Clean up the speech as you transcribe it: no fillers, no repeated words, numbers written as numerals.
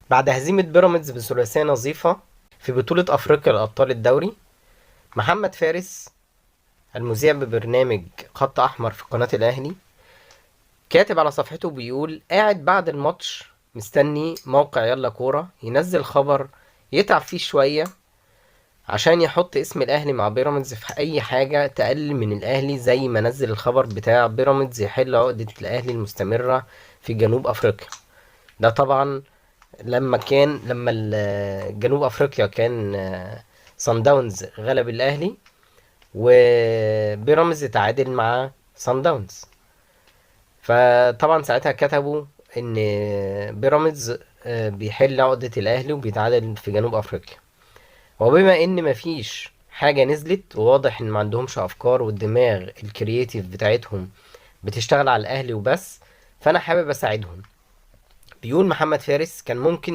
بعد هزيمة بيراميدز بثلاثية نظيفة في بطولة أفريقيا لأبطال الدوري، محمد فارس المذيع ببرنامج خط أحمر في قناة الأهلي كاتب على صفحته بيقول: قاعد بعد الماتش مستني موقع يلا كورة ينزل خبر يتعب فيه شوية عشان يحط اسم الأهلي مع بيراميدز في أي حاجة تقلل من الأهلي، زي ما نزل الخبر بتاع بيراميدز يحل عقدة الأهلي المستمرة في جنوب أفريقيا. ده طبعا لما جنوب افريقيا كان صن داونز غلب الاهلي، وبيراميدز تعادل مع صن داونز. فطبعا ساعتها كتبوا ان بيراميدز بيحل عقدة الاهلي وبيتعادل في جنوب افريقيا. وبما ان مفيش حاجة نزلت، وواضح ان ما عندهمش افكار والدماغ الكرييتيف بتاعتهم بتشتغل على الاهلي وبس، فانا حابب اساعدهم. بيقول محمد فارس: كان ممكن